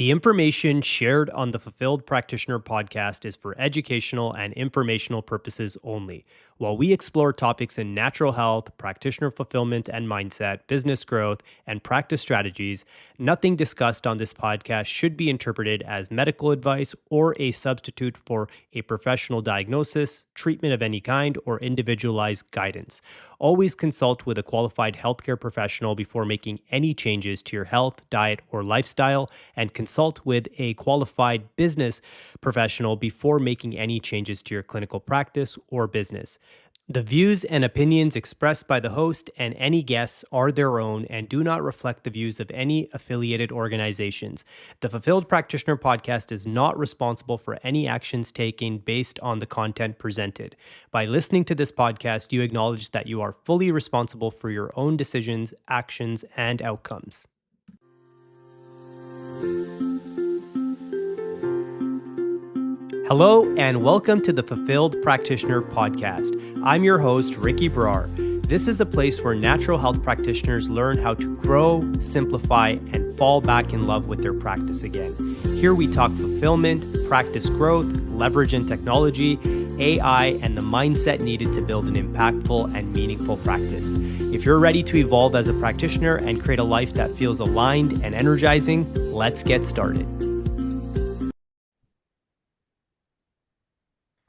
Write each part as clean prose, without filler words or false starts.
The information shared on the Fulfilled Practitioner podcast is for educational and informational purposes only. While we explore topics in natural health, practitioner fulfillment and mindset, business growth, and practice strategies, nothing discussed on this podcast should be interpreted as medical advice or a substitute for a professional diagnosis, treatment of any kind, or individualized guidance. Always consult with a qualified healthcare professional before making any changes to your health, diet, or lifestyle, and consult with a qualified business professional before making any changes to your clinical practice or business. The views and opinions expressed by the host and any guests are their own and do not reflect the views of any affiliated organizations. The Fulfilled Practitioner podcast is not responsible for any actions taken based on the content presented. By listening to this podcast, you acknowledge that you are fully responsible for your own decisions, actions, and outcomes. Hello, and welcome to the Fulfilled Practitioner podcast. I'm your host, Ricky Brar. This is a place where natural health practitioners learn how to grow, simplify, and fall back in love with their practice again. Here we talk fulfillment, practice growth, leverage in technology, AI, and the mindset needed to build an impactful and meaningful practice. If you're ready to evolve as a practitioner and create a life that feels aligned and energizing, let's get started.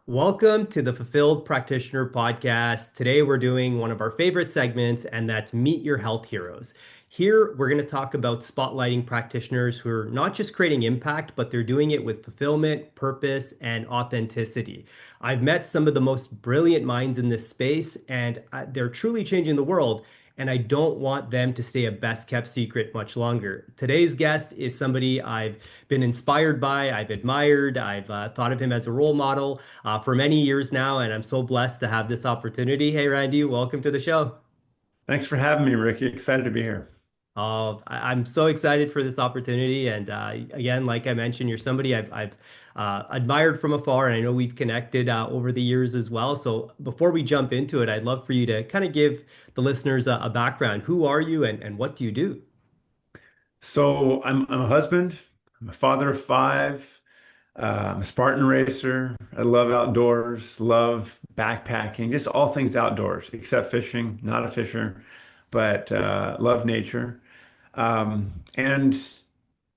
Welcome to the Fulfilled Practitioner podcast. Today we're doing one of our favorite segments, and that's Meet Your Health Heroes. Here we're going to talk about spotlighting practitioners who are not just creating impact, but they're doing it with fulfillment, purpose, and authenticity. I've met some of the most brilliant minds in this space, and they're truly changing the world. And I don't want them to stay a best kept secret much longer. Today's guest is somebody I've been inspired by, I've admired, I've thought of him as a role model for many years now, and I'm so blessed to have this opportunity. Hey, Randy, welcome to the show. Thanks for having me, Ricky. Excited to be here. I'm so excited for this opportunity. And again, like I mentioned, you're somebody I've admired from afar, and I know we've connected over the years as well. So before we jump into it, I'd love for you to kind of give the listeners a background. Who are you and what do you do? So I'm a husband. I'm a father of five. I'm a Spartan racer. I love outdoors, love backpacking, just all things outdoors, except fishing. Not a fisher, but love nature. Um, and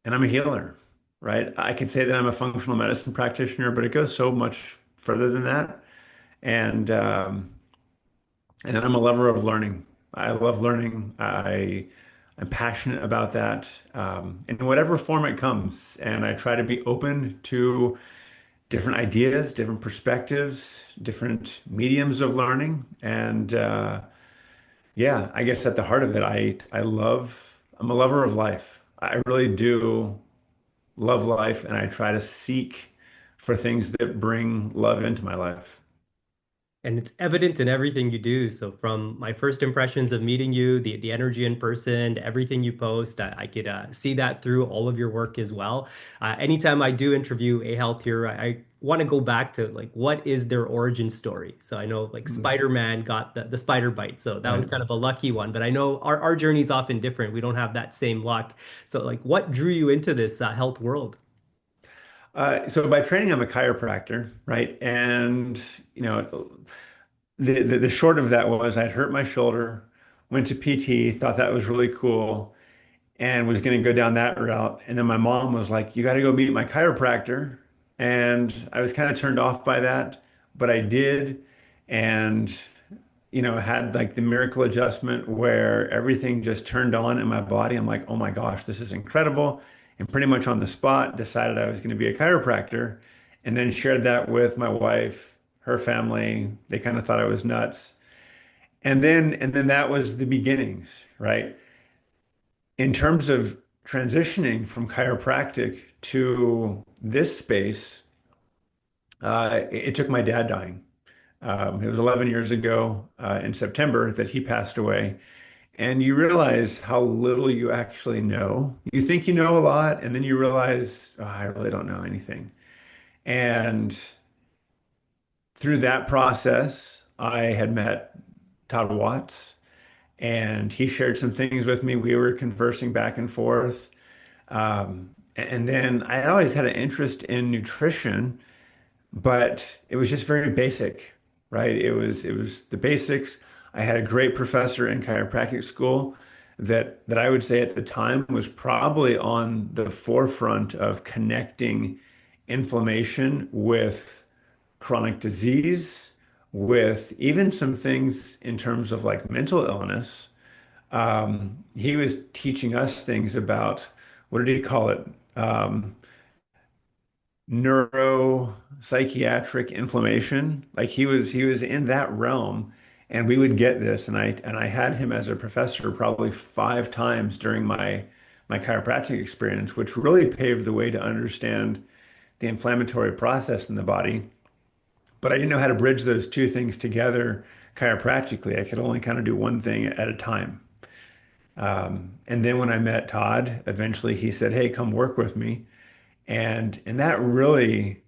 and I'm a healer, right? I could say that I'm a functional medicine practitioner, but it goes so much further than that. And and then I'm a lover of learning. I love learning. I'm passionate about that in whatever form it comes. And I try to be open to different ideas, different perspectives, different mediums of learning. And yeah, I guess at the heart of it, I'm a lover of life. I really do love life, and I try to seek for things that bring love into my life. And it's evident in everything you do. So from my first impressions of meeting you, the energy in person, everything you post, I could see that through all of your work as well. Anytime I do interview a health hero, I want to go back to like what is their origin story. So I know like Mm. Spider-Man got the spider bite, so that was Right. kind of a lucky one. But I know our journey is often different. We don't have that same luck. So like, what drew you into this health world? So by training, I'm a chiropractor, right? And you know, the short of that was I'd hurt my shoulder, went to PT, thought that was really cool, and was going to go down that route. And then my mom was like, "You got to go meet my chiropractor," and I was kind of turned off by that, but I did, and had like the miracle adjustment where everything just turned on in my body. I'm like, "Oh my gosh, this is incredible!" And pretty much on the spot, decided I was going to be a chiropractor, and then shared that with my wife, her family. They kind of thought I was nuts. And then that was the beginnings, right? In terms of transitioning from chiropractic to this space, it took my dad dying. It was 11 years ago in September that he passed away. And you realize how little you actually know. You think you know a lot, and then you realize, oh, I really don't know anything. And through that process, I had met Todd Watts, and he shared some things with me. We were conversing back and forth. And then I had always had an interest in nutrition, but it was just very basic, right? It was the basics. I had a great professor in chiropractic school that I would say at the time was probably on the forefront of connecting inflammation with chronic disease, with even some things in terms of like mental illness. He was teaching us things about what did he call it? Um, Neuropsychiatric inflammation. Like he was in that realm, and we would get this, and I had him as a professor probably 5 times during my chiropractic experience, which really paved the way to understand the inflammatory process in the body. But I didn't know how to bridge those two things together chiropractically. I could only kind of do one thing at a time. And then when I met Todd, eventually he said, "Hey, come work with me." And that really,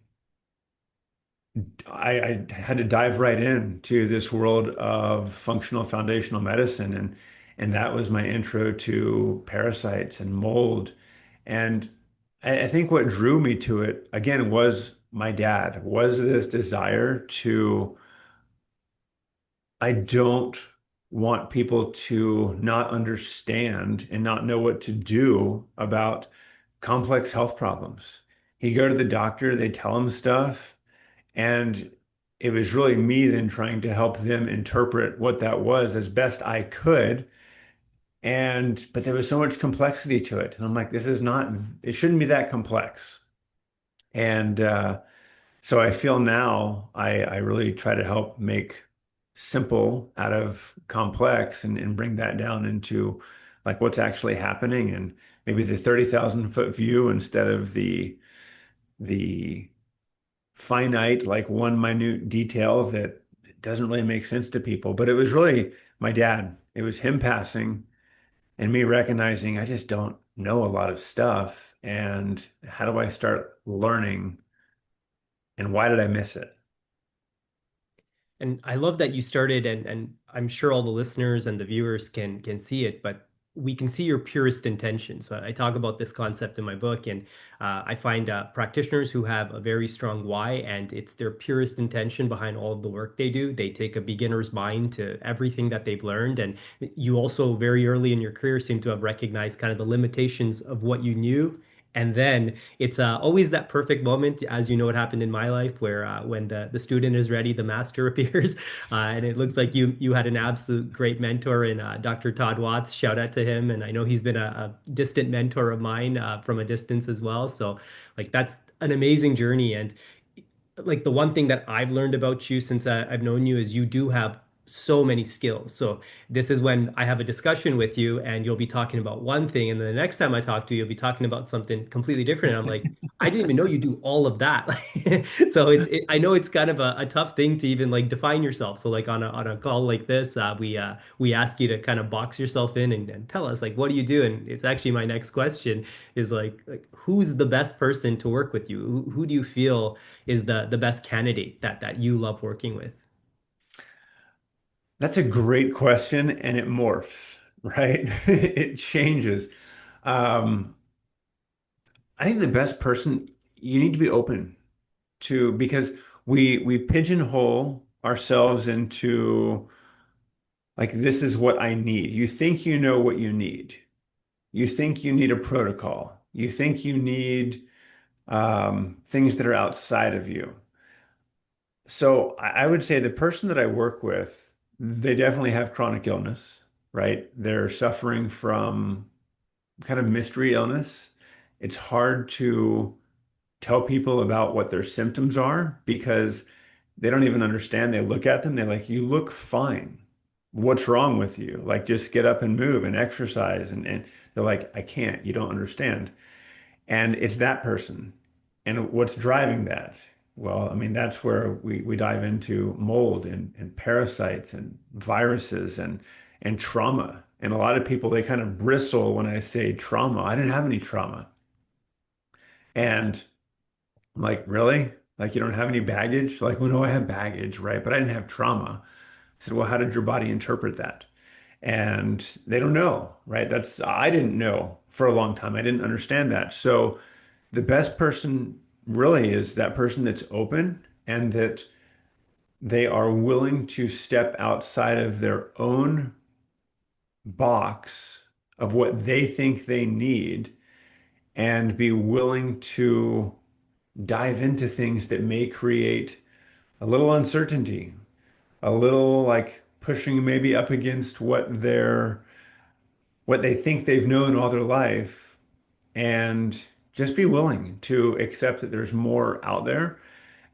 I had to dive right into this world of functional foundational medicine, and that was my intro to parasites and mold. And I think what drew me to it again was my dad, was this desire to, I don't want people to not understand and not know what to do about complex health problems. He'd go to the doctor, they tell him stuff, and it was really me then trying to help them interpret what that was as best I could. But there was so much complexity to it. And I'm like, this is not, it shouldn't be that complex. And so I feel now I really try to help make simple out of complex and bring that down into like what's actually happening and maybe the 30,000 foot view instead of the finite, like one minute detail that doesn't really make sense to people. But it was really my dad. It was him passing and me recognizing I just don't know a lot of stuff. And how do I start learning and why did I miss it? And I love that you started, and I'm sure all the listeners and the viewers can see it, but we can see your purest intentions. So I talk about this concept in my book, and I find practitioners who have a very strong why, and it's their purest intention behind all of the work they do. They take a beginner's mind to everything that they've learned, and you also very early in your career seem to have recognized kind of the limitations of what you knew. And then it's always that perfect moment, as you know, what happened in my life, where when the student is ready, the master appears, and it looks like you had an absolute great mentor in Dr. Todd Watts. Shout out to him, and I know he's been a distant mentor of mine from a distance as well. So, like that's an amazing journey, and like the one thing that I've learned about you since I've known you is you do have so many skills. So this is when I have a discussion with you and you'll be talking about one thing, and then the next time I talk to you, you'll be talking about something completely different. And I'm like, I didn't even know you do all of that. So I know it's kind of a tough thing to even like define yourself. So like on a call like this, we ask you to kind of box yourself in and tell us like what do you do? And it's actually my next question is like who's the best person to work with you? Who do you feel is the best candidate that you love working with? That's a great question, and it morphs, right? It changes. Um, I think the best person you need to be open to because we pigeonhole ourselves into like this is what I need. You think you know what you need. You think you need a protocol. You think you need things that are outside of you. So I would say the person that I work with, they definitely have chronic illness, right? They're suffering from kind of mystery illness. It's hard to tell people about what their symptoms are because they don't even understand. They look at them, they're like, you look fine. What's wrong with you? Like, just get up and move and exercise. And they're like, I can't. You don't understand. And it's that person. And what's driving that? Well, I mean, that's where we dive into mold and parasites and viruses and trauma. And a lot of people, they kind of bristle when I say trauma. I didn't have any trauma. And I'm like, really? Like, you don't have any baggage? Like, well, no, I have baggage, right? But I didn't have trauma. I said, well, how did your body interpret that? and they don't know, right? I didn't know for a long time. I didn't understand that. So the best person really is that person that's open and that they are willing to step outside of their own box of what they think they need and be willing to dive into things that may create a little uncertainty, a little like pushing maybe up against what they think they've known all their life, and just be willing to accept that there's more out there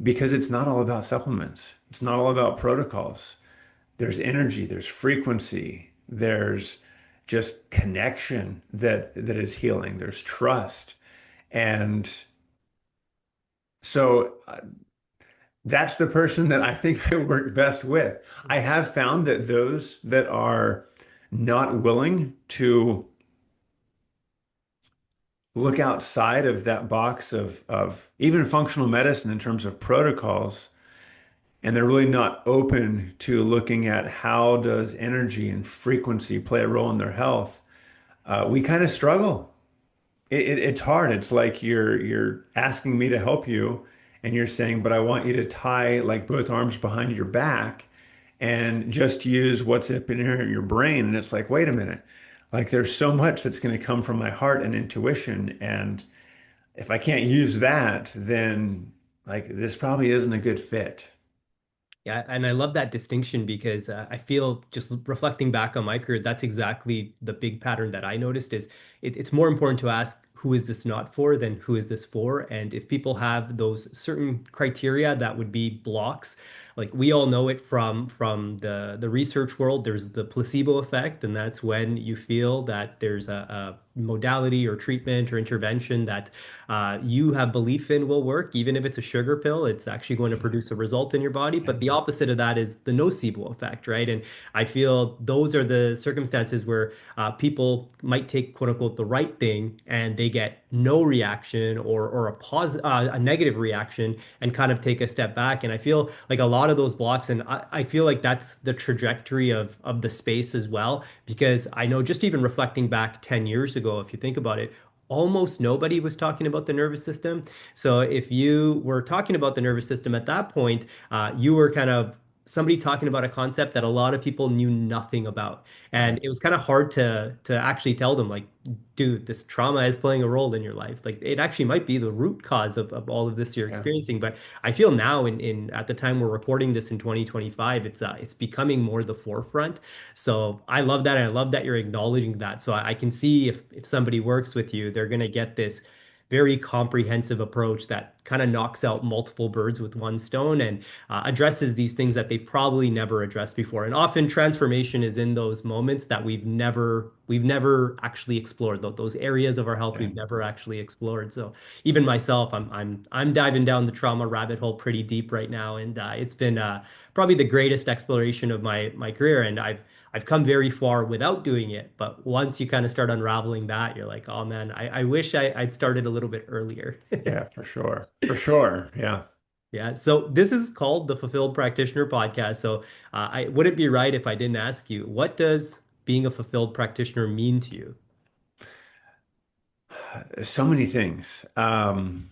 because it's not all about supplements. It's not all about protocols. There's energy, there's frequency, there's just connection that is healing, there's trust. And so that's the person that I think I work best with. I have found that those that are not willing to look outside of that box of even functional medicine in terms of protocols, and they're really not open to looking at how does energy and frequency play a role in their health. We kind of struggle. It's hard. It's like you're asking me to help you, and you're saying, but I want you to tie like both arms behind your back and just use what's up in here in your brain. And it's like, wait a minute. Like there's so much that's going to come from my heart and intuition. And if I can't use that, then like this probably isn't a good fit. Yeah, and I love that distinction because I feel just reflecting back on my career, that's exactly the big pattern that I noticed is it's more important to ask who is this not for than who is this for. And if people have those certain criteria that would be blocks, like we all know it from the research world, there's the placebo effect, and that's when you feel that there's a modality or treatment or intervention that you have belief in will work, even if it's a sugar pill, it's actually going to produce a result in your body. But the opposite of that is the nocebo effect, right? And I feel those are the circumstances where people might take quote unquote the right thing and they get no reaction or a negative reaction and kind of take a step back. And I feel like a lot of those blocks, and I feel like that's the trajectory of the space as well, because I know just even reflecting back 10 years ago, if you think about it, almost nobody was talking about the nervous system. So if you were talking about the nervous system at that point, you were kind of somebody talking about a concept that a lot of people knew nothing about. And Right. it was kind of hard to actually tell them like, dude, this trauma is playing a role in your life. Like it actually might be the root cause of all of this you're Yeah. experiencing. But I feel now in at the time we're recording this in 2025, it's becoming more the forefront. So I love that. And I love that you're acknowledging that. So I can see if somebody works with you, they're going to get this very comprehensive approach that kind of knocks out multiple birds with one stone and addresses these things that they've probably never addressed before. And often transformation is in those moments that we've never actually explored those areas of our health Yeah. we've never actually explored. So even myself, I'm diving down the trauma rabbit hole pretty deep right now, and it's been probably the greatest exploration of my career. And I've come very far without doing it, but once you kind of start unraveling that, you're like, oh man, I wish I'd started a little bit earlier. Yeah, for sure. For sure. Yeah. Yeah. So this is called the Fulfilled Practitioner Podcast. So I would it be right if I didn't ask you, what does being a fulfilled practitioner mean to you? So many things. And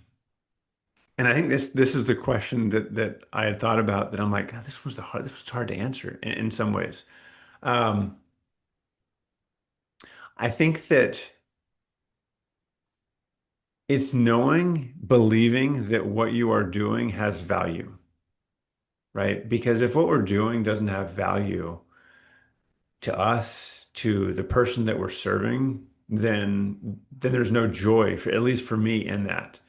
I think this is the question that I had thought about that I'm like, "God, this was hard to answer in some ways. Um, I think that it's knowing, believing that what you are doing has value, right? Because if what we're doing doesn't have value to us, to the person that we're serving, then there's no joy for, at least for me, in that.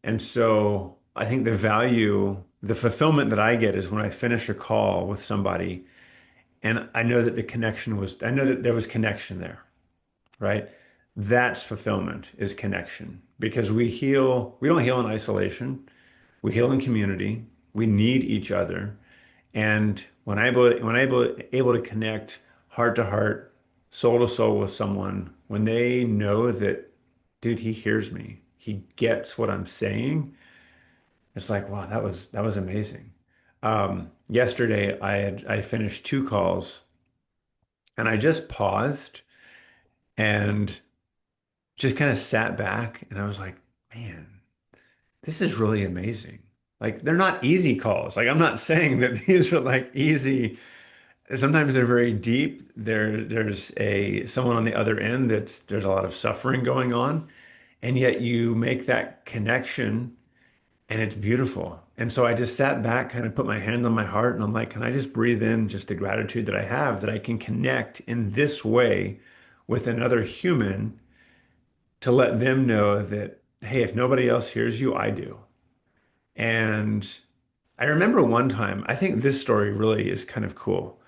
And so I think the value, the fulfillment that I get is when I finish a call with somebody and I know that I know that there was connection there, right? That's fulfillment, is connection, because we don't heal in isolation. We heal in community. We need each other. And when able to connect heart to heart, soul to soul with someone, when they know that, dude, he hears me, he gets what I'm saying, it's like, wow, that was amazing. Yesterday I finished two calls And I just paused and just kind of sat back and I was like, man, this is really amazing. Like they're not easy calls. Like I'm not saying that these are like easy. Sometimes they're very deep. There's a someone on the other end there's a lot of suffering going on, and yet you make that connection and it's beautiful. And so I just sat back, kind of put my hand on my heart, and I'm like, can I just breathe in just the gratitude that I have that I can connect in this way with another human to let them know that, hey, if nobody else hears you, I do. And I remember one time, I think this story really is kind of cool.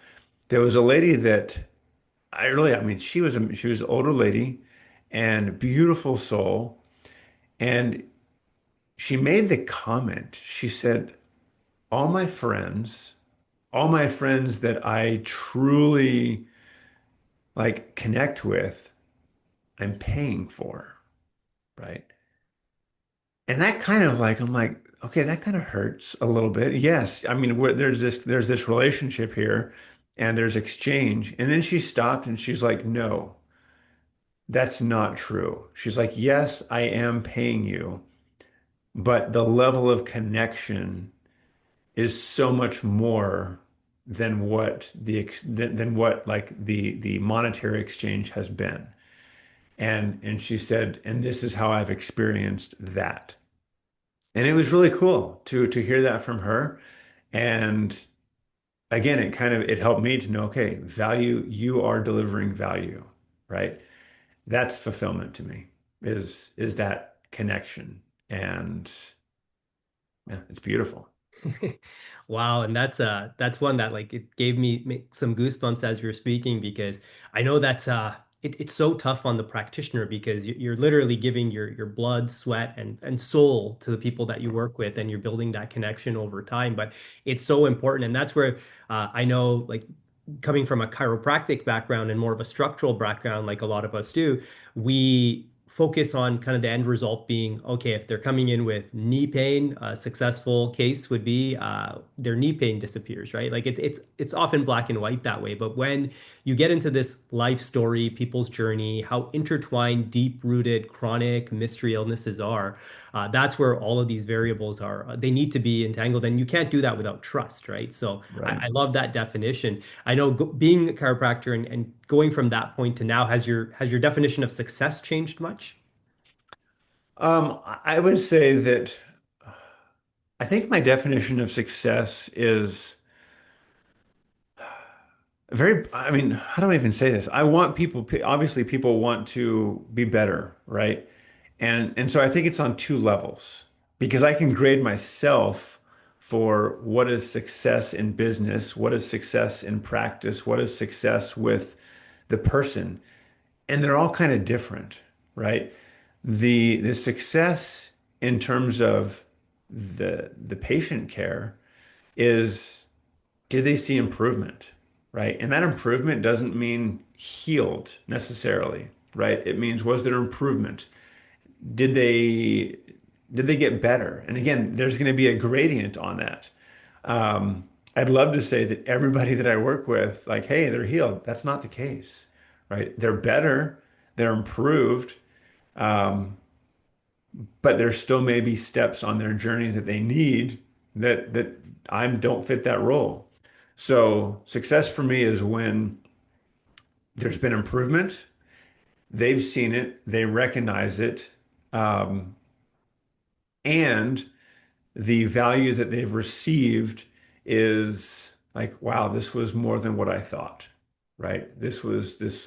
There was a lady that I mean, she was an older lady and beautiful soul. And she made the comment, she said, all my friends that I truly like connect with, I'm paying for, right? And that kind of like, I'm like, okay, that kind of hurts a little bit. Yes, I mean, there's this relationship here, and there's exchange. And then she stopped and she's like, no, that's not true. She's like, yes, I am paying you, but the level of connection is so much more than than what like the monetary exchange has been. And she said, and this is how I've experienced that. And it was really cool to hear that from her. And again, it helped me to know, okay, value, you are delivering value, right? That's fulfillment to me, is that connection. And yeah, it's beautiful. Wow, and that's one that like it gave me some goosebumps as you're speaking because I know that's it's so tough on the practitioner because you're literally giving your blood, sweat, and soul to the people that you work with, and you're building that connection over time. But it's so important, and that's where I know like coming from a chiropractic background and more of a structural background, like a lot of us do, we focus on kind of the end result being okay, if they're coming in with knee pain, a successful case would be their knee pain disappears, right? Like it's often black and white that way. But when you get into this life story, people's journey, how intertwined, deep-rooted, chronic mystery illnesses are, that's where all of these variables are. They need to be entangled, and you can't do that without trust, right? So Right. I love that definition. I know being a chiropractor and going from that point to now, has your definition of success changed much? I would say that I think my definition of success is I mean, how do I even say this? I want people, obviously people want to be better, right? And so I think it's on two levels because I can grade myself for what is success in business, what is success in practice, what is success with the person, and they're all kind of different, right? The success in terms of the patient care is, did they see improvement, right? And that improvement doesn't mean healed necessarily, right? It means, was there improvement? Did they did they get better? And again, there's going to be a gradient on that. I'd love to say that everybody that I work with, like, hey, they're healed. That's not the case, right? They're better, they're improved, um, but there still may be steps on their journey that they need that I don't fit that role. So success for me is when there's been improvement, they've seen it, they recognize it, um, and the value that they've received is like, wow, this was more than what I thought, right?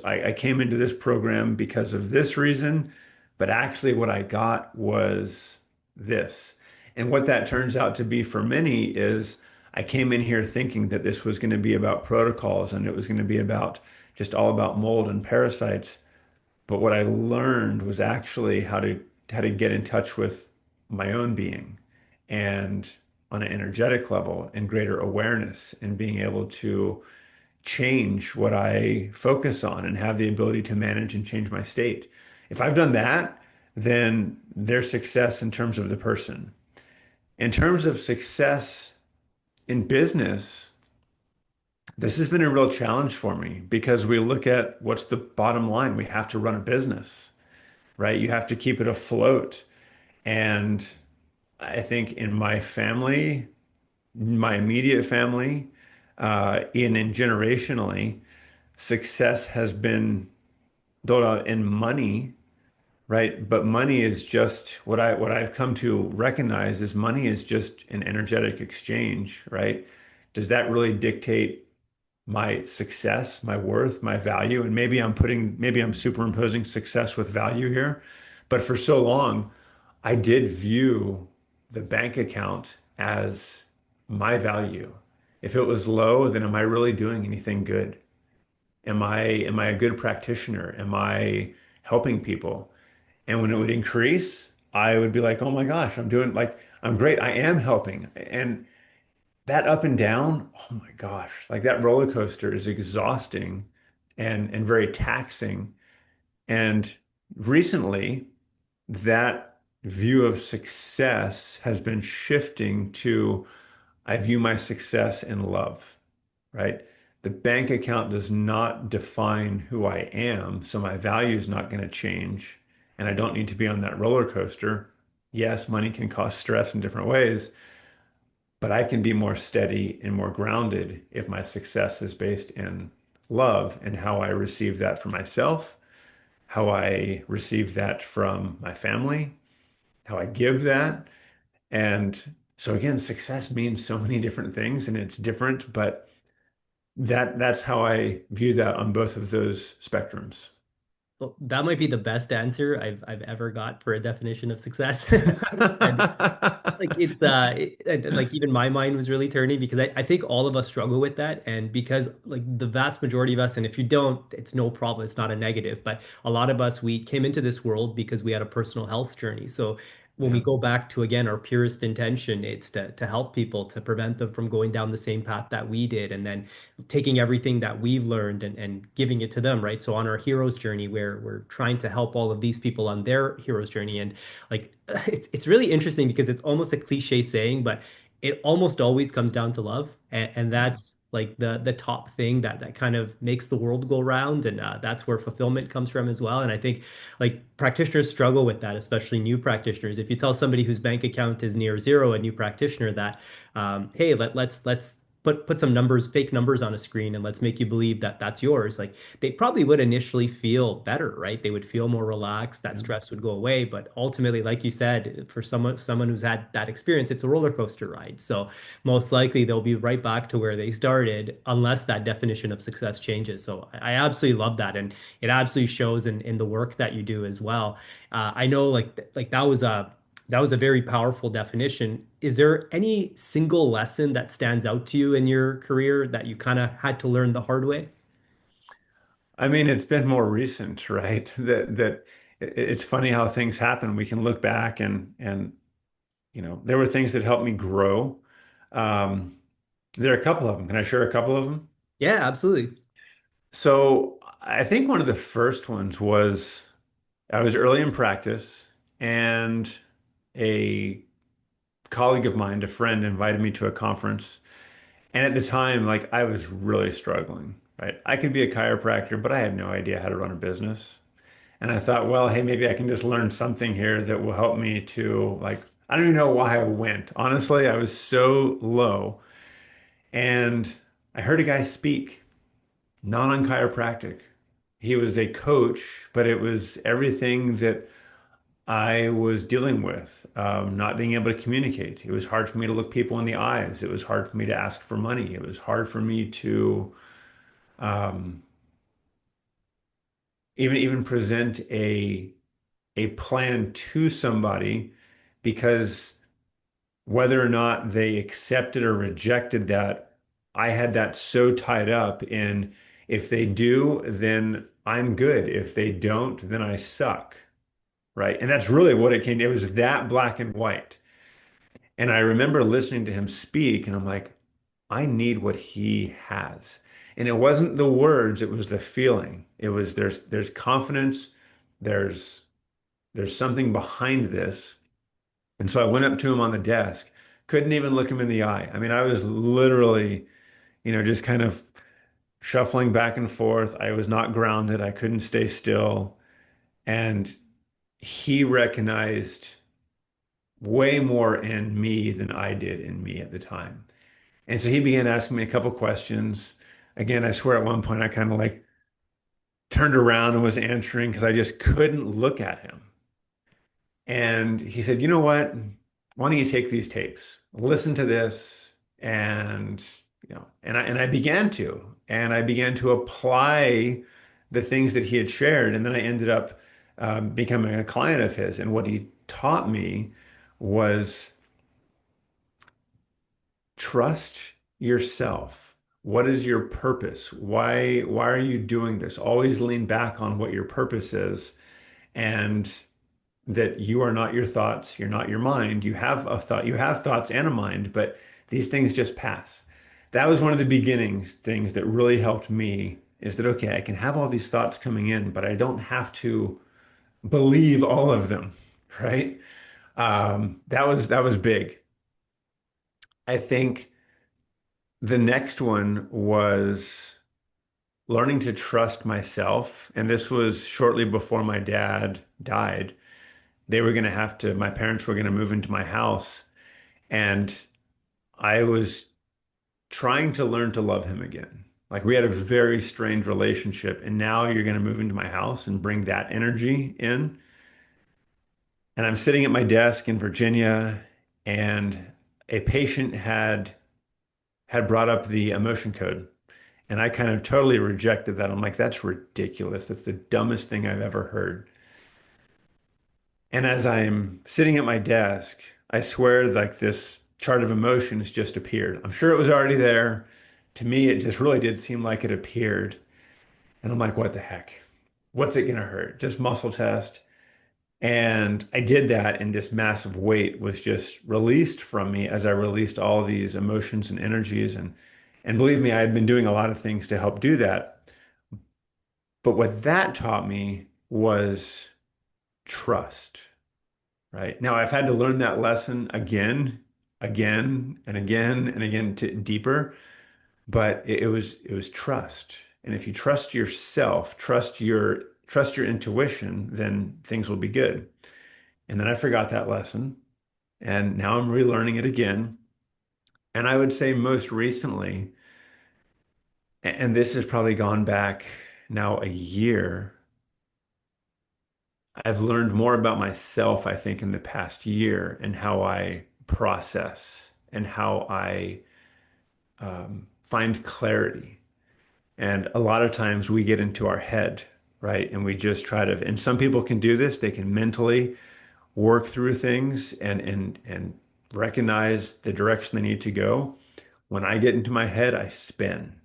I came into this program because of this reason, but actually what I got was this. And what that turns out to be for many is I came in here thinking that this was going to be about protocols and it was going to be about just all about mold and parasites. But what I learned was actually how to get in touch with my own being and on an energetic level and greater awareness and being able to change what I focus on and have the ability to manage and change my state. If I've done that, then there's success in terms of the person. In terms of success in business, This has been a real challenge for me because we look at what's the bottom line. We have to run a business, right? You have to keep it afloat. And I think in my family, my immediate family, in generationally, success has been doled out in money, right? But money is just what I've come to recognize is money is just an energetic exchange, right? Does that really dictate my success, my worth, my value? And maybe I'm superimposing success with value here. But for so long, I did view the bank account as my value. If it was low, then am I really doing anything good? Am I a good practitioner? Am I helping people? And when it would increase, I would be like, oh my gosh, I'm great. I am helping. And that up and down, oh my gosh, like that roller coaster is exhausting and very taxing. And recently, that view of success has been shifting to I view my success in love, right? The bank account does not define who I am, so my value is not going to change, and I don't need to be on that roller coaster. Yes, money can cause stress in different ways, but I can be more steady and more grounded if my success is based in love and how I receive that from myself, how I receive that from my family, how I give that. And so again, success means so many different things and it's different, but that's how I view that on both of those spectrums. Well, that might be the best answer I've ever got for a definition of success. And like like even my mind was really turning because I think all of us struggle with that. And because like the vast majority of us, and if you don't, it's no problem, it's not a negative, but a lot of us, we came into this world because we had a personal health journey. So when we Yeah. go back to again our purest intention, it's to help people, to prevent them from going down the same path that we did, and then taking everything that we've learned and giving it to them, right? So on our hero's journey, where we're trying to help all of these people on their hero's journey. And like it's really interesting because it's almost a cliche saying, but it almost always comes down to love, and Yeah. that's like the top thing that kind of makes the world go round, and that's where fulfillment comes from as well. And I think like practitioners struggle with that, especially new practitioners. If you tell somebody whose bank account is near zero, a new practitioner, that hey, let's put some numbers, fake numbers on a screen, and let's make you believe that that's yours. Like they probably would initially feel better, right? They would feel more relaxed, that Yeah. stress would go away. But ultimately, like you said, for someone who's had that experience, it's a roller coaster ride. So most likely they'll be right back to where they started unless that definition of success changes. So I absolutely love that. And it absolutely shows in the work that you do as well. I know like that was a very powerful definition. Is there any single lesson that stands out to you in your career that you kind of had to learn the hard way? I mean, it's been more recent, right? It's funny how things happen. We can look back and there were things that helped me grow. Um, there are a couple of them. Can I share a couple of them? Yeah, absolutely. So I think one of the first ones was I was early in practice and a colleague of mine, a friend, invited me to a conference. And at the time, like I was really struggling, right? I could be a chiropractor, but I had no idea how to run a business. And I thought, well, hey, maybe I can just learn something here that will help me to like, I don't even know why I went. Honestly, I was so low. And I heard a guy speak, not on chiropractic. He was a coach, but it was everything that I was dealing with, not being able to communicate. It was hard for me to look people in the eyes. It was hard for me to ask for money. It was hard for me to um, even present a plan to somebody because whether or not they accepted or rejected that, I had that so tied up in if they do, then I'm good. If they don't, then I suck. Right. And that's really what it came to. It was that black and white. And I remember listening to him speak, and I'm like, I need what he has. And it wasn't the words, it was the feeling. It was there's confidence, there's there's something behind this. And so I went up to him on the desk, couldn't even look him in the eye. I mean, I was literally, just kind of shuffling back and forth. I was not grounded. I couldn't stay still. And he recognized way more in me than I did in me at the time. And so he began asking me a couple questions. Again, I swear at one point I kind of like turned around and was answering because I just couldn't look at him. And he said, "You know what? Why don't you take these tapes, listen to this?" And and I began to, and I began to apply the things that he had shared, and then I ended up becoming a client of his. And what he taught me was trust yourself. What is your purpose? Why are you doing this? Always lean back on what your purpose is, and that you are not your thoughts, you're not your mind. You have a thought, you have thoughts and a mind, but these things just pass. That was one of the beginnings things that really helped me is that okay, I can have all these thoughts coming in, but I don't have to believe all of them, right? That was big. I think the next one was learning to trust myself, and this was shortly before my dad died. They were going to have to, my parents were going to move into my house. And I was trying to learn to love him again. Like we had a very strange relationship. And now you're going to move into my house and bring that energy in. And I'm sitting at my desk in Virginia, and a patient had brought up the emotion code. And I kind of totally rejected that. I'm like, that's ridiculous. That's the dumbest thing I've ever heard. And as I'm sitting at my desk, I swear like this chart of emotions just appeared. I'm sure it was already there. To me, it just really did seem like it appeared. And I'm like, what the heck? What's it going to hurt? Just muscle test. And I did that, and this massive weight was just released from me as I released all these emotions and energies. And believe me, I had been doing a lot of things to help do that. But what that taught me was trust. Right. Now I've had to learn that lesson again, again, and again, and again to deeper, but it was trust. And if you trust yourself, trust your intuition, then things will be good. And then I forgot that lesson, and now I'm relearning it again. And I would say most recently, and this has probably gone back now a year, I've learned more about myself, I think, in the past year and how I process and how I find clarity. And a lot of times we get into our head, right? And we just try to, and some people can do this, they can mentally work through things and recognize the direction they need to go. When I get into my head, I spin.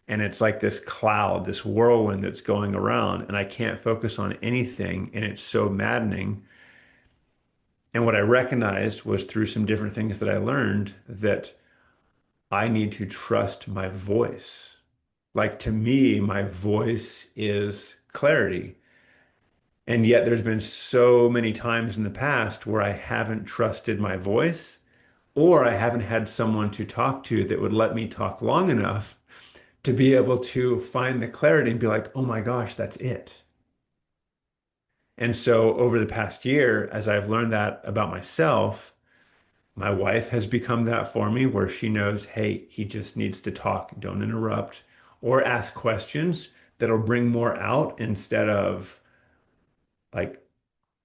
And it's like this cloud, this whirlwind that's going around, and I can't focus on anything. And it's so maddening. And what I recognized was through some different things that I learned that I need to trust my voice. Like to me, my voice is clarity. And yet there's been so many times in the past where I haven't trusted my voice, or I haven't had someone to talk to that would let me talk long enough to be able to find the clarity and be like, oh my gosh, that's it. And so over the past year, as I've learned that about myself, my wife has become that for me where she knows, hey, he just needs to talk, don't interrupt, or ask questions that'll bring more out instead of like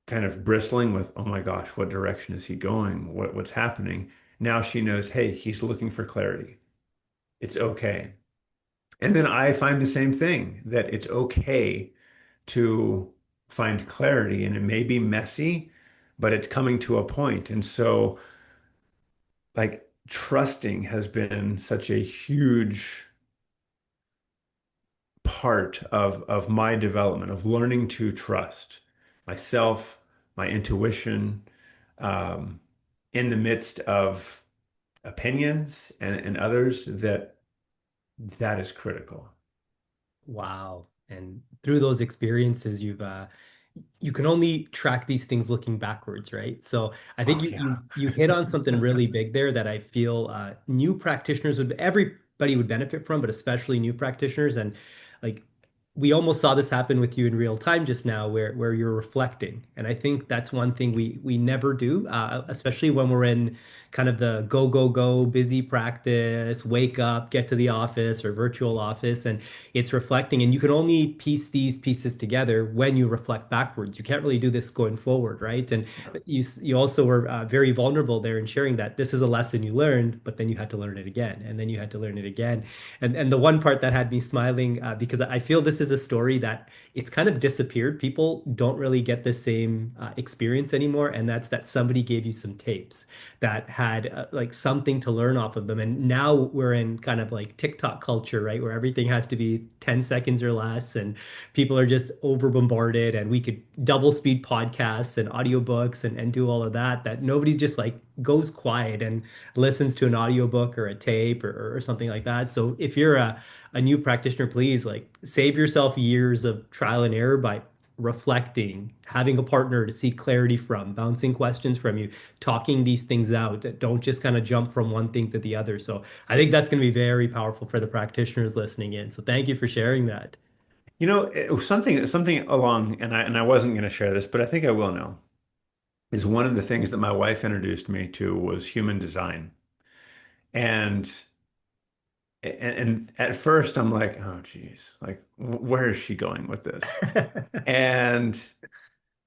kind of bristling with, oh my gosh, what direction is he going? What's happening? Now she knows, hey, he's looking for clarity. It's okay. And then I find the same thing that it's okay to find clarity, and it may be messy, but it's coming to a point. And so like trusting has been such a huge part of my development of learning to trust myself, my intuition, um, in the midst of opinions and others that is critical. Wow. And through those experiences, you can only track these things looking backwards, right? So I think Oh you yeah. you you hit on something really big there that I feel new practitioners would every everybody would benefit from, but especially new practitioners. And like we almost saw this happen with you in real time just now, where you're reflecting. And I think that's one thing we never do, especially when we're in kind of the go, go, go, busy practice, wake up, get to the office or virtual office, and it's reflecting. And you can only piece these pieces together when you reflect backwards. You can't really do this going forward, right? And you also were very vulnerable there in sharing that this is a lesson you learned, but then you had to learn it again, and then you had to learn it again. And the one part that had me smiling, because I feel this is a story that it's kind of disappeared. People don't really get the same experience anymore, and that's that somebody gave you some tapes that had like something to learn off of them. And now we're in kind of like TikTok culture, right, where everything has to be 10 seconds or less, and people are just over bombarded. And we could double speed podcasts and audiobooks and do all of that. That nobody just like goes quiet and listens to an audiobook or a tape or something like that. So if you're a new practitioner, please like save yourself years of trial and error by reflecting, having a partner to seek clarity from, bouncing questions from you, talking these things out. Don't just kind of jump from one thing to the other. So I think that's going to be very powerful for the practitioners listening in. So thank you for sharing that. It was something along, and I wasn't going to share this, but I think I will now, is one of the things that my wife introduced me to was human design. And and at first I'm like, oh geez, like where is she going with this? And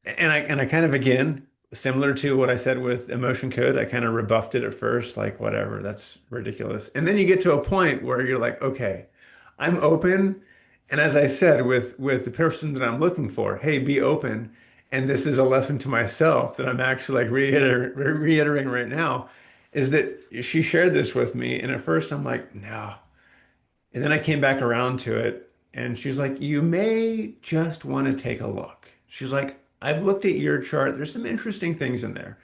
and I kind of, again, similar to what I said with emotion code, I kind of rebuffed it at first, like whatever, that's ridiculous. And then you get to a point where you're like, okay, I'm open. And as I said with the person that I'm looking for, hey, be open. And this is a lesson to myself that I'm actually like reiterating right now, is that she shared this with me. And at first I'm like, no. And then I came back around to it, and she's like, you may just want to take a look. She's like, I've looked at your chart. There's some interesting things in there.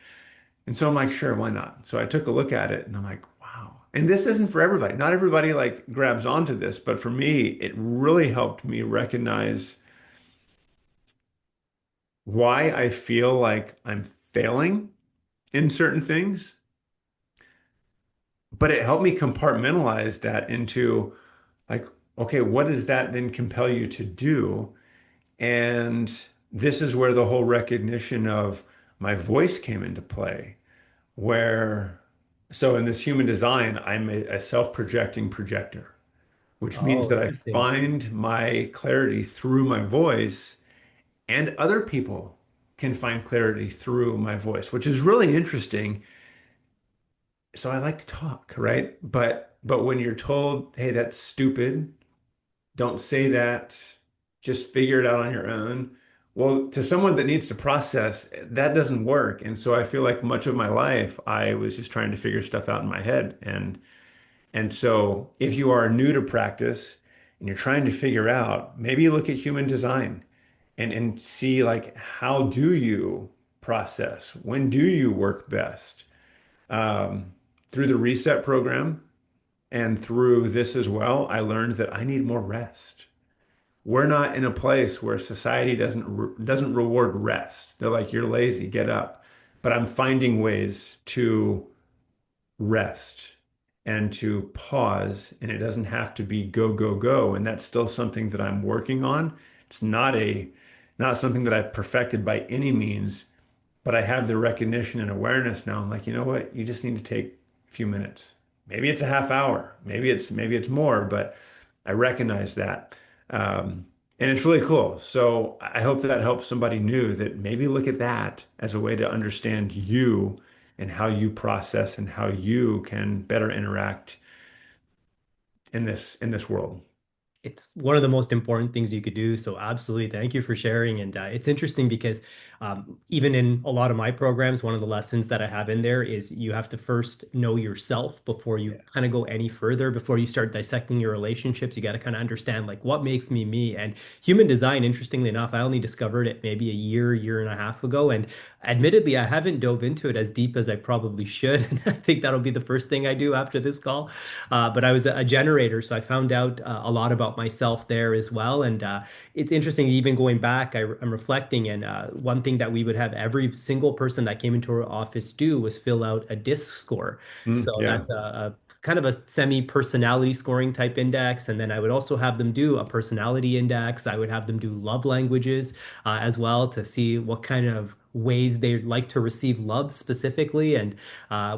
And so I'm like, sure, why not? So I took a look at it and I'm like, wow. And this isn't for everybody. Not everybody like grabs onto this, but for me, it really helped me recognize why I feel like I'm failing in certain things. But it helped me compartmentalize that into like, okay, what does that then compel you to do? And this is where the whole recognition of my voice came into play, where, so in this human design, I'm a self-projecting projector, which means Oh, that I interesting. find my clarity through my voice, and other people can find clarity through my voice, which is really interesting. So I like to talk, right? But when you're told, hey, that's stupid, don't say that, just figure it out on your own. Well, to someone that needs to process, that doesn't work. And so I feel like much of my life, I was just trying to figure stuff out in my head. And so if you are new to practice and you're trying to figure out, maybe you look at human design and see like, how do you process? When do you work best? Um, Through the reset program and through this as well, I learned that I need more rest. We're not in a place where society doesn't reward rest. They're like, you're lazy, get up. But I'm finding ways to rest and to pause, and it doesn't have to be go, go, go. And that's still something that I'm working on. It's not something that I've perfected by any means, but I have the recognition and awareness now. I'm like, you know what? You just need to take a few minutes. Maybe it's a half hour. Maybe it's more, but I recognize that. And it's really cool. So I hope that helps somebody new, that maybe look at that as a way to understand you and how you process and how you can better interact in this world. It's one of the most important things you could do. So absolutely, thank you for sharing. And it's interesting because even in a lot of my programs, one of the lessons that I have in there is you have to first know yourself before you Yeah. kind of go any further. Before you start dissecting your relationships, you got to kind of understand like what makes me me. And human design, interestingly enough, I only discovered it maybe a year and a half ago. And admittedly, I haven't dove into it as deep as I probably should. And I think that'll be the first thing I do after this call. But I was a generator, so I found out a lot about myself there as well. And it's interesting, even going back, I'm reflecting, and one thing that we would have every single person that came into our office do was fill out a DISC score. So Yeah. that's a kind of a semi personality scoring type index. And then I would also have them do a personality index. I would have them do love languages as well to see what kind of ways they like to receive love specifically. And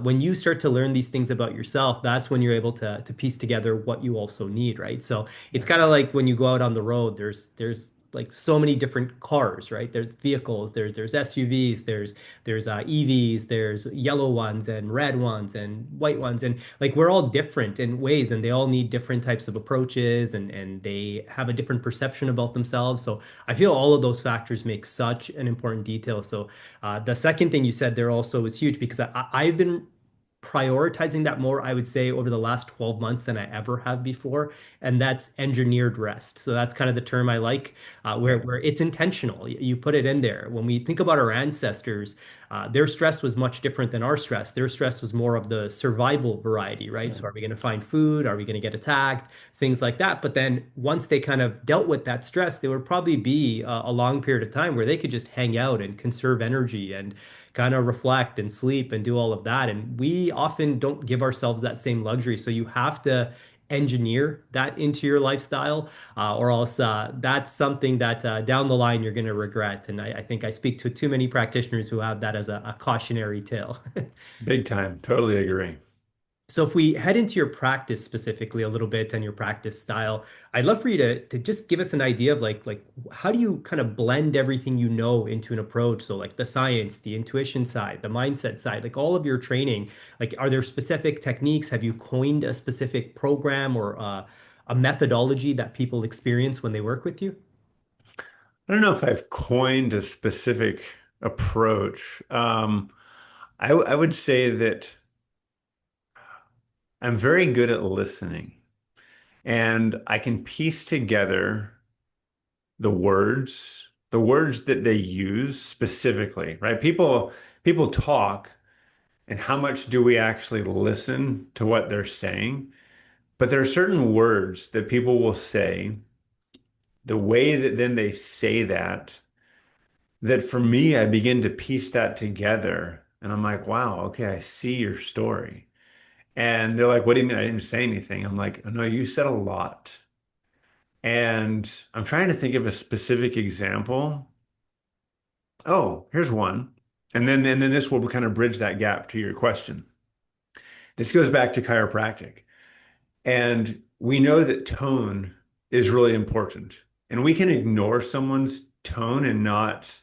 when you start to learn these things about yourself, that's when you're able to piece together what you also need, right? So it's Yeah. kind of like when you go out on the road, there's like so many different cars, right? There's vehicles, there's SUVs, there's EVs, there's yellow ones and red ones and white ones, and like we're all different in ways, and they all need different types of approaches, and they have a different perception about themselves. So I feel all of those factors make such an important detail. So the second thing you said there also is huge because I've been prioritizing that more, I would say, over the last 12 months than I ever have before. And that's engineered rest. So that's kind of the term I like, Yeah. where it's intentional. You put it in there. When we think about our ancestors, their stress was much different than our stress. Their stress was more of the survival variety, right? Yeah. So are we going to find food? Are we going to get attacked? Things like that. But then once they kind of dealt with that stress, there would probably be a long period of time where they could just hang out and conserve energy and kind of reflect and sleep and do all of that. And we often don't give ourselves that same luxury. So you have to engineer that into your lifestyle, or else that's something that down the line you're going to regret. And I think I speak to too many practitioners who have that as a cautionary tale. Big time. Totally agree. So if we head into your practice specifically a little bit and your practice style, I'd love for you to just give us an idea of like how do you kind of blend everything you know into an approach? So like the science, the intuition side, the mindset side, like all of your training, like are there specific techniques? Have you coined a specific program or a methodology that people experience when they work with you? I don't know if I've coined a specific approach. I would say that I'm very good at listening, and I can piece together the words that they use specifically, right? People talk, and how much do we actually listen to what they're saying? But there are certain words that people will say, the way that then they say that, that for me, I begin to piece that together. And I'm like, wow, okay, I see your story. And they're like, what do you mean I didn't say anything? I'm like, no, you said a lot. And I'm trying to think of a specific example. Oh, here's one. And then this will kind of bridge that gap to your question. This goes back to chiropractic. And we know that tone is really important. And we can ignore someone's tone and not,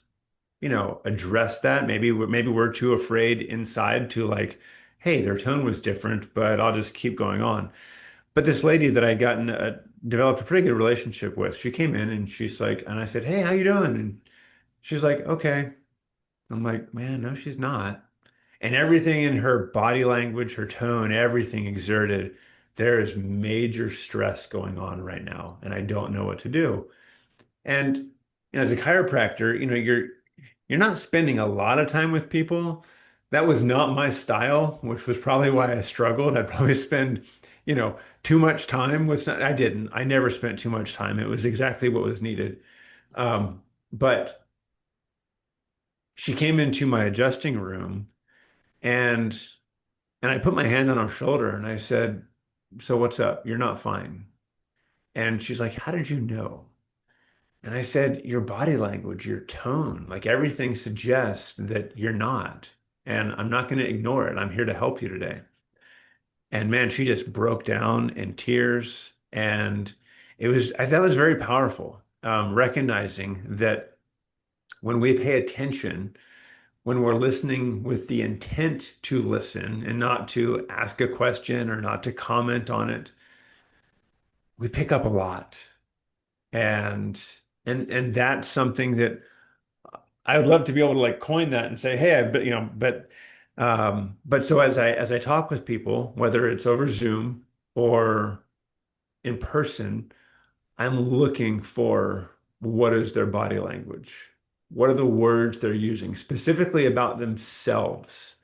address that. Maybe we're too afraid inside to like, hey, their tone was different, but I'll just keep going on. But this lady that I gotten developed a pretty good relationship with, she came in and she's like, and I said, hey, how you doing? And she's like, okay. I'm like, man, no, she's not. And everything in her body language, her tone, everything exerted, there is major stress going on right now, and I don't know what to do. And as a chiropractor, you're not spending a lot of time with people. That was not my style, which was probably why I struggled. I'd probably spend, too much time with some, I didn't. I never spent too much time. It was exactly what was needed. But she came into my adjusting room and I put my hand on her shoulder and I said, so what's up? You're not fine. And she's like, how did you know? And I said, your body language, your tone, like everything suggests that you're not. And I'm not going to ignore it. I'm here to help you today. And man, she just broke down in tears. And I thought it was very powerful, recognizing that when we pay attention, when we're listening with the intent to listen and not to ask a question or not to comment on it, we pick up a lot. And and that's something that I would love to be able to like coin that and say, hey, but so as I talk with people, whether it's over Zoom or in person, I'm looking for what is their body language? What are the words they're using specifically about themselves,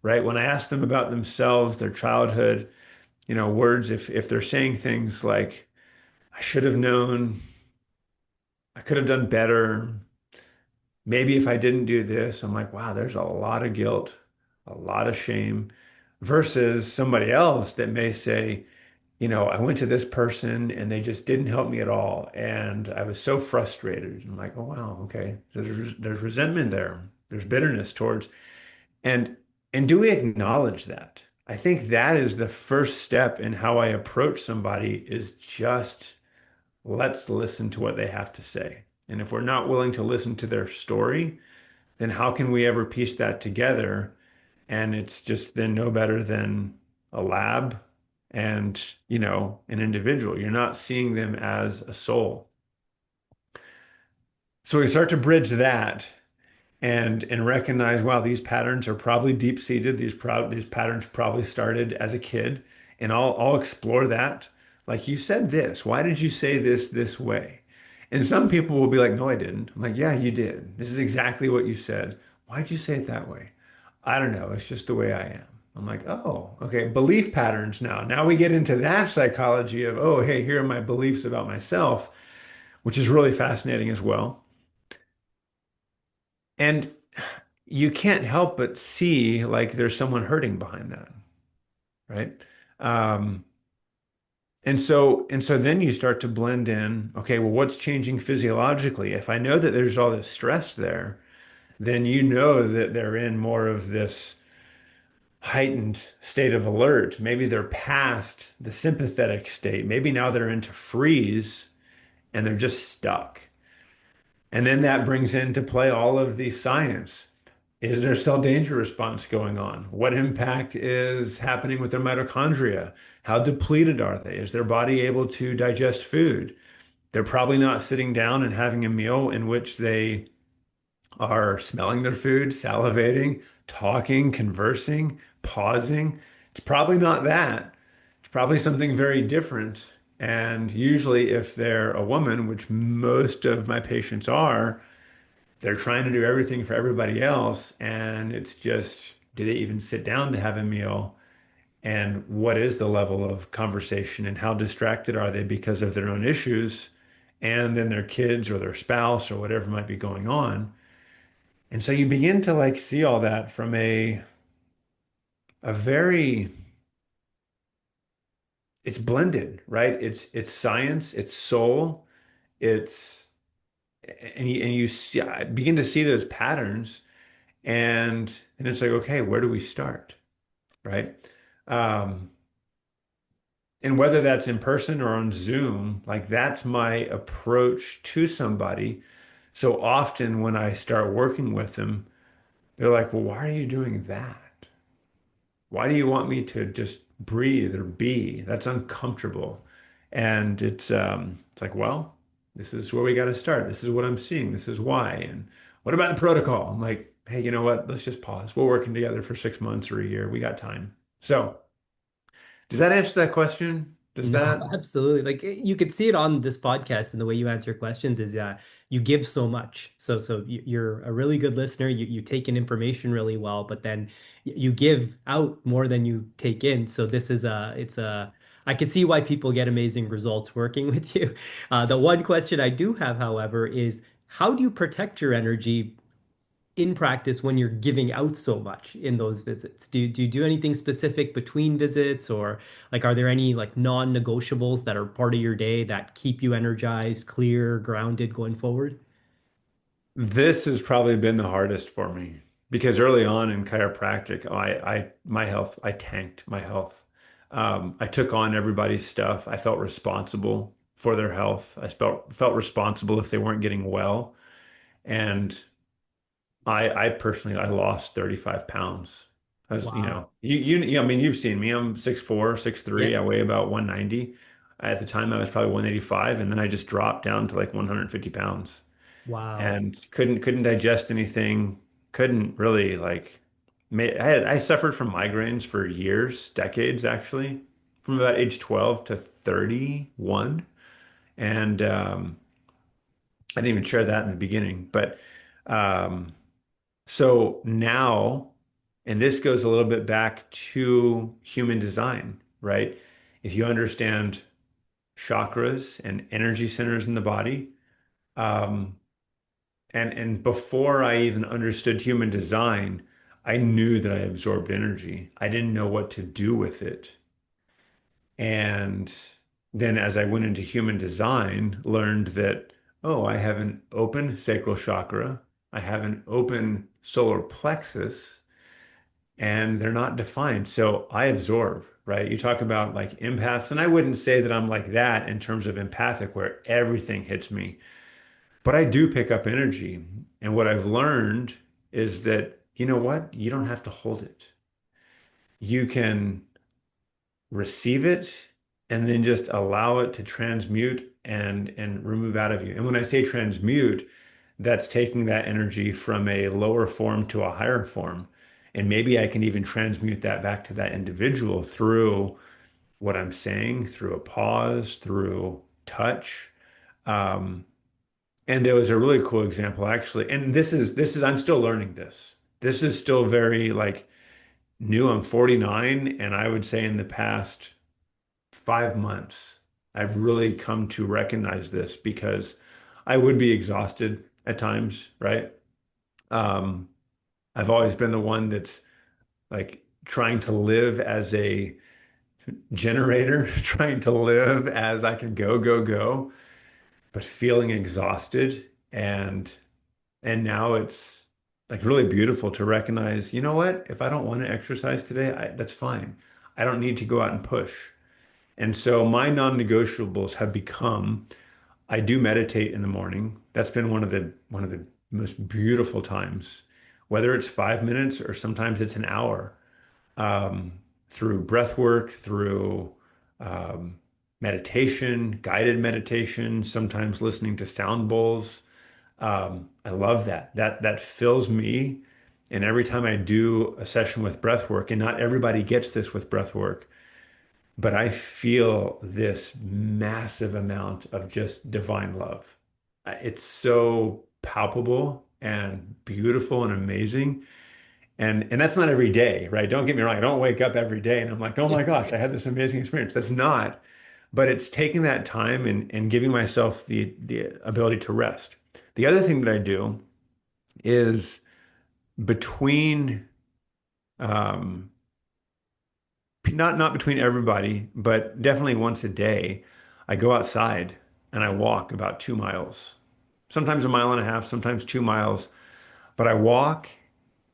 right? When I ask them about themselves, their childhood, words, if they're saying things like, I should have known, I could have done better, maybe if I didn't do this, I'm like, wow, there's a lot of guilt, a lot of shame. versus somebody else that may say, I went to this person and they just didn't help me at all. And I was so frustrated. I'm like, oh, wow, okay. There's resentment there. There's bitterness towards, and do we acknowledge that? I think that is the first step in how I approach somebody is just let's listen to what they have to say. And if we're not willing to listen to their story, then how can we ever piece that together? And it's just then no better than a lab and, an individual. You're not seeing them as a soul. So we start to bridge that and recognize, wow, these patterns are probably deep-seated. These patterns probably started as a kid, and I'll explore that. Like you said this, why did you say this way? And some people will be like, no, I didn't. I'm like, yeah, you did. This is exactly what you said. Why'd you say it that way? I don't know. It's just the way I am. I'm like, oh, okay. Belief patterns now. Now we get into that psychology of, oh, hey, here are my beliefs about myself, which is really fascinating as well. And you can't help but see like there's someone hurting behind that, right? Um, and so then you start to blend in, okay, well, what's changing physiologically? If I know that there's all this stress there, then you know that they're in more of this heightened state of alert. Maybe they're past the sympathetic state. Maybe now they're into freeze and they're just stuck. And then that brings into play all of the science. Is there cell danger response going on? What impact is happening with their mitochondria? How depleted are they? Is their body able to digest food? They're probably not sitting down and having a meal in which they are smelling their food, salivating, talking, conversing, pausing. It's probably not that. It's probably something very different. And usually, if they're a woman, which most of my patients are, they're trying to do everything for everybody else. And it's just, do they even sit down to have a meal? And what is the level of conversation and how distracted are they because of their own issues? And then their kids or their spouse or whatever might be going on. And so you begin to like see all that from a very it's blended, right? It's science, it's soul, it's and you see, I begin to see those patterns and it's like, okay, where do we start? Right? Um, and whether that's in person or on Zoom, like that's my approach to somebody. So often when I start working with them, they're like, well, why are you doing that? Why do you want me to just breathe or be? That's uncomfortable. And it's like, well, this is where we got to start. This is what I'm seeing. This is why. And what about the protocol? I'm like, hey, you know what? Let's just pause. We're working together for 6 months or a year. We got time. So, does that answer that question? Does No, that? absolutely. Like you could see it on this podcast and the way you answer questions is you give so much. You're a really good listener. You take in information really well, but then you give out more than you take in. So this is it's a I could see why people get amazing results working with you. The one question I do have, however, is how do you protect your energy in practice when you're giving out so much in those visits? Do you do anything specific between visits or like are there any like non-negotiables that are part of your day that keep you energized, clear, grounded going forward? This has probably been the hardest for me because early on in chiropractic, my health, I tanked my health. I took on everybody's stuff. I felt responsible for their health. I felt responsible if they weren't getting well. And I personally, I lost 35 pounds. I was, Wow. I mean, you've seen me. I'm 6'4", 6'3". Yeah. I weigh about 190. At the time, I was probably 185, and then I just dropped down to like 150 pounds Wow. and couldn't digest anything. Couldn't really like. I suffered from migraines for years, decades actually, from about age 12 to 31, and I didn't even share that in the beginning. But um, so now, and this goes a little bit back to human design, right? If you understand chakras and energy centers in the body. Um, and before I even understood human design, I knew that I absorbed energy. I didn't know what to do with it. And then as I went into human design, learned that, oh, I have an open sacral chakra, I have an open solar plexus, and they're not defined. So I absorb, right? You talk about like empaths, and I wouldn't say that I'm like that in terms of empathic, where everything hits me, but I do pick up energy. And what I've learned is that, you know what? You don't have to hold it. You can receive it and then just allow it to transmute and remove out of you. And when I say transmute, that's taking that energy from a lower form to a higher form. And maybe I can even transmute that back to that individual through what I'm saying, through a pause, through touch. Um, and there was a really cool example actually. And this is I'm still learning this. This is still very like new. I'm 49, and I would say in the past 5 months, I've really come to recognize this because I would be exhausted at times, right? Um, I've always been the one that's like trying to live as a generator, trying to live as I can go, go, go, but feeling exhausted. And now it's like really beautiful to recognize, you know what? If I don't want to exercise today, that's fine. I don't need to go out and push. And so my non-negotiables have become I do meditate in the morning. That's been one of the most beautiful times, whether it's 5 minutes or sometimes it's an hour, um, through breath work, through um, meditation, guided meditation, sometimes listening to sound bowls. I love that. That fills me. And every time I do a session with breath work, and not everybody gets this with breath work, but I feel this massive amount of just divine love. It's so palpable and beautiful and amazing. And that's not every day, right? Don't get me wrong. I don't wake up every day and I'm like, oh my gosh, I had this amazing experience. That's not, but it's taking that time and giving myself the ability to rest. The other thing that I do is between um, not between everybody, but definitely once a day, I go outside and I walk about 2 miles, sometimes a mile and a half, sometimes 2 miles. But I walk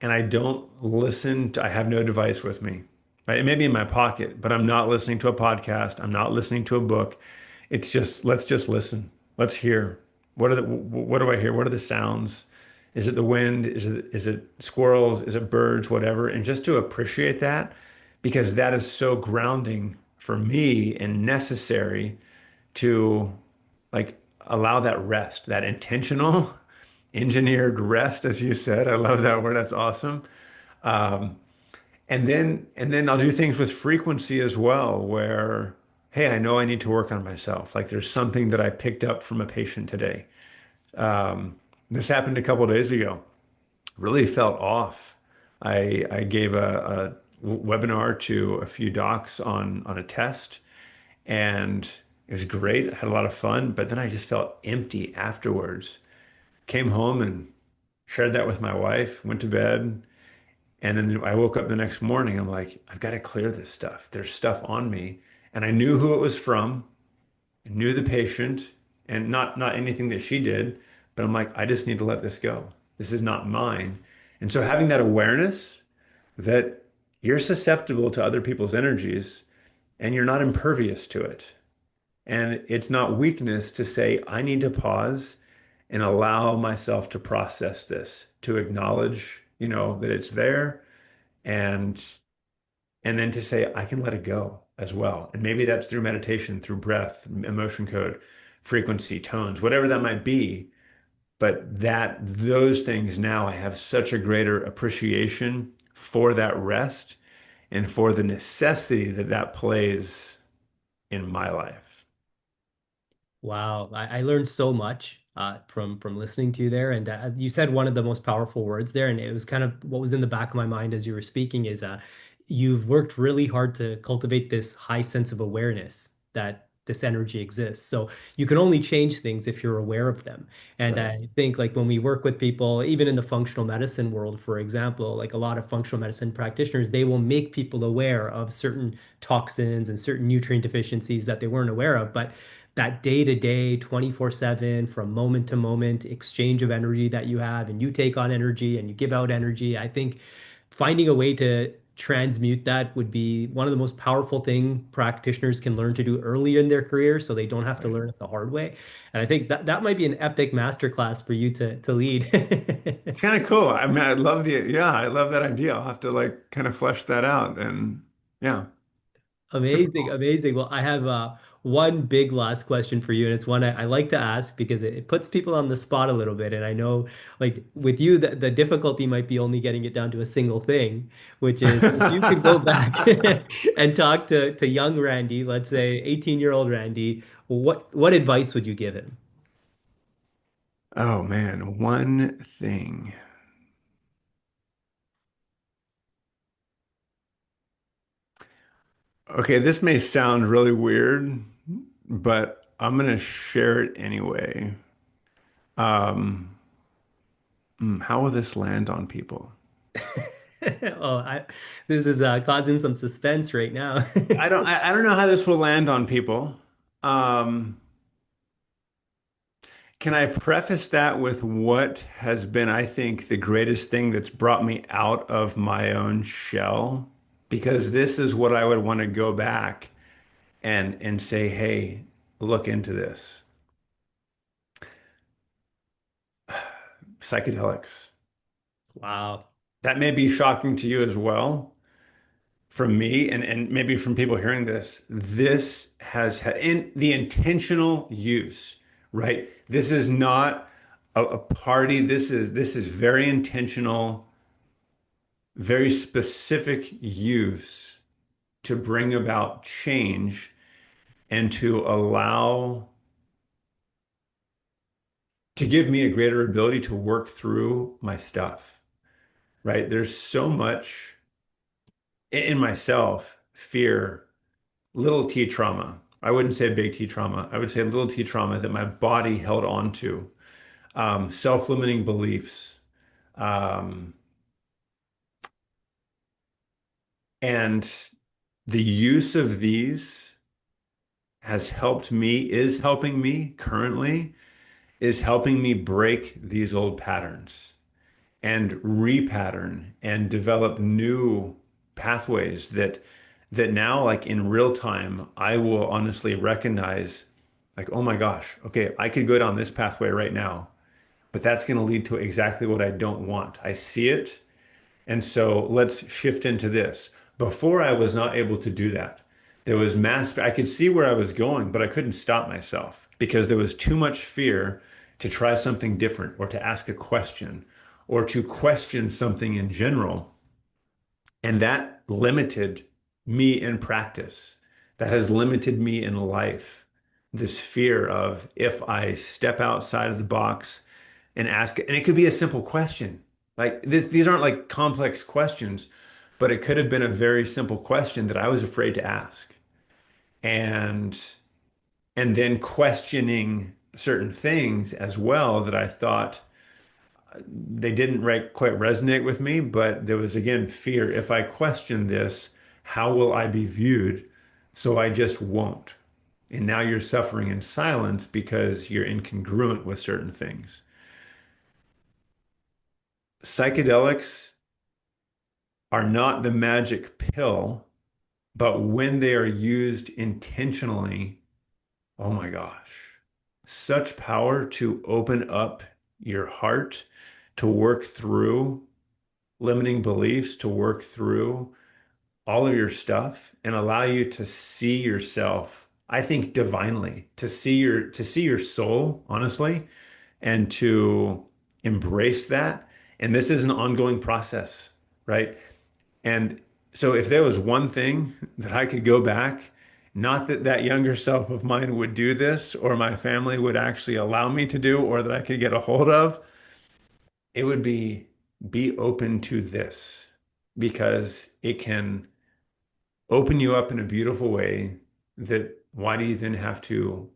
and I don't listen to, I have no device with me. Right? It may be in my pocket, but I'm not listening to a podcast. I'm not listening to a book. It's just, let's just listen. Let's hear. What do I hear? What are the sounds? Is it the wind? Is it squirrels? Is it birds? Whatever. And just to appreciate that, because that is so grounding for me and necessary to like allow that rest, that intentional engineered rest, as you said. I love that word. That's awesome. Um, and then I'll do things with frequency as well, where, hey, I know I need to work on myself. Like there's something that I picked up from a patient today. Um, this happened a couple of days ago. Really felt off. I gave a webinar to a few docs on a test, and it was great. I had a lot of fun, but then I just felt empty afterwards. Came home and shared that with my wife, went to bed, and then I woke up the next morning. I'm like, I've got to clear this stuff. There's stuff on me. And I knew who it was from, I knew the patient, and not anything that she did, but I'm like, I just need to let this go. This is not mine. And so having that awareness that you're susceptible to other people's energies and you're not impervious to it. And it's not weakness to say, I need to pause and allow myself to process this, to acknowledge, that it's there, and and then to say, I can let it go as well. And maybe that's through meditation, through breath, emotion code, frequency, tones, whatever that might be. But those things now I have such a greater appreciation for that rest and for the necessity that that plays in my life. Wow, I learned so much from listening to you there, and you said one of the most powerful words there, and it was kind of what was in the back of my mind as you were speaking is you've worked really hard to cultivate this high sense of awareness that this energy exists. So you can only change things if you're aware of them. And Right. I think like when we work with people, even in the functional medicine world, for example, like a lot of functional medicine practitioners, they will make people aware of certain toxins and certain nutrient deficiencies that they weren't aware of. But that day to day, 24/7, from moment to moment exchange of energy that you have, and you take on energy and you give out energy, I think finding a way to transmute that would be one of the most powerful thing practitioners can learn to do early in their career so they don't have to Right. learn it the hard way. And I think that that might be an epic masterclass for you to lead. It's kind of cool. I mean, I love that idea. I'll have to like kind of flesh that out. And yeah, super Amazing, cool. amazing. Well, I have one big last question for you, and it's one I like to ask because it puts people on the spot a little bit. And I know, like with you, the difficulty might be only getting it down to a single thing, which is if you could go back and talk to young Randy, let's say 18-year-old Randy, what advice would you give him? Oh man, one thing. Okay, this may sound really weird, but I'm gonna share it anyway. Um, how will this land on people? Oh, this is causing some suspense right now. I don't know how this will land on people. Um, can I preface that with what has been, I think, the greatest thing that's brought me out of my own shell? Because this is what I would want to go back and say, hey, look into this. Psychedelics. Wow. That may be shocking to you as well. From me and maybe from people hearing this, this has had in the intentional use, right? This is not a party. This is very intentional, very specific use to bring about change and to allow to give me a greater ability to work through my stuff, right? There's so much in myself, fear, little t trauma. I wouldn't say big T trauma. I would say little t trauma that my body held on to. Self-limiting beliefs. Um, and the use of these has helped me, is helping me currently, is helping me break these old patterns and repattern and develop new pathways that now like in real time I will honestly recognize like oh my gosh, okay, I could go down this pathway right now, but that's going to lead to exactly what I don't want. I see it, and so let's shift into this. Before I was not able to do that. There was I could see where I was going, but I couldn't stop myself because there was too much fear to try something different or to ask a question or to question something in general. And that limited me in practice. That has limited me in life. This fear of if I step outside of the box and ask, and it could be a simple question. Like these aren't like complex questions, but it could have been a very simple question that I was afraid to ask. And and then questioning certain things as well that I thought they didn't quite resonate with me, but there was again fear. If I question this, how will I be viewed? So I just won't. And now you're suffering in silence because you're incongruent with certain things. Psychedelics are not the magic pill, but when they are used intentionally, oh my gosh, such power to open up your heart, to work through limiting beliefs, to work through all of your stuff and allow you to see yourself, I think divinely, to see your soul, honestly, and to embrace that. And this is an ongoing process, right? And so if there was one thing that I could go back, not that that younger self of mine would do this or my family would actually allow me to do or that I could get a hold of, it would be open to this because it can open you up in a beautiful way that why do you then have to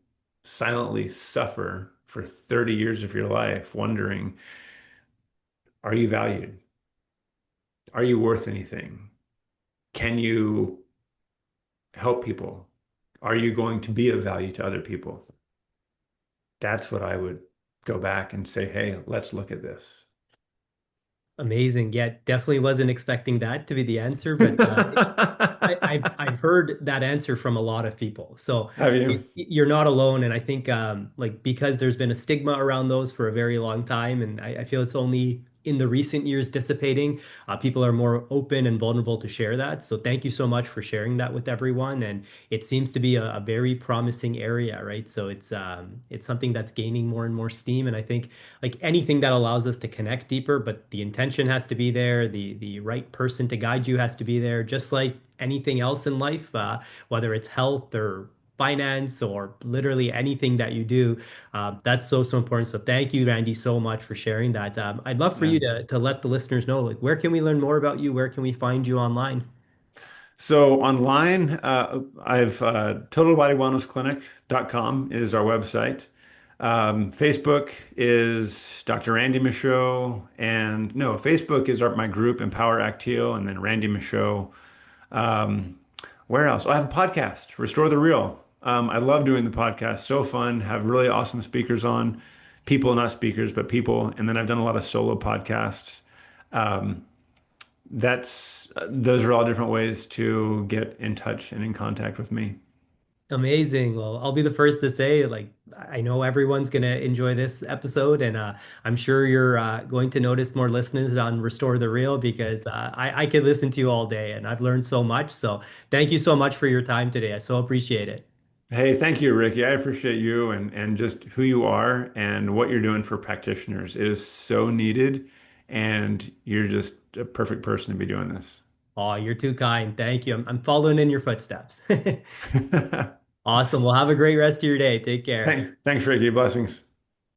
silently suffer for 30 years of your life wondering, are you valued? Are you worth anything? Can you help people? Are you going to be of value to other people? That's what I would go back and say, hey, let's look at this. Amazing. Yeah, definitely wasn't expecting that to be the answer, but I've heard that answer from a lot of people. So Have you? you're not alone. And I think like because there's been a stigma around those for a very long time, and I feel it's only in the recent years dissipating. People are more open and vulnerable to share that. So thank you so much for sharing that with everyone. And it seems to be a very promising area, right? So it's something that's gaining more and more steam. And I think like anything that allows us to connect deeper, but the intention has to be there, the right person to guide you has to be there, just like anything else in life, whether it's health or finance or literally anything that you do. That's so important. So thank you, Randy, so much for sharing that. I'd love for Yeah. you to let the listeners know, like, where can we learn more about you? Where can we find you online? So online, I've totalbodywellnessclinic.com is our website. Facebook is Dr. Randy Michaux, and no, Facebook is my group, Empower Act Heal, and then Randy Michaux. Um, where else? Oh, I have a podcast, Restore the Real. I love doing the podcast. So fun. Have really awesome speakers on, people, not speakers, but people. And then I've done a lot of solo podcasts. Um, that's those are all different ways to get in touch and in contact with me. Amazing. Well, I'll be the first to say, like, I know everyone's going to enjoy this episode, and I'm sure you're going to notice more listeners on Restore the Real because I could listen to you all day and I've learned so much. So thank you so much for your time today. I so appreciate it. Hey, thank you, Ricky. I appreciate you and just who you are and what you're doing for practitioners. It is so needed, and you're just a perfect person to be doing this. Oh, you're too kind. Thank you. I'm following in your footsteps. Awesome. Well, have a great rest of your day. Take care. Thanks, Ricky. Blessings.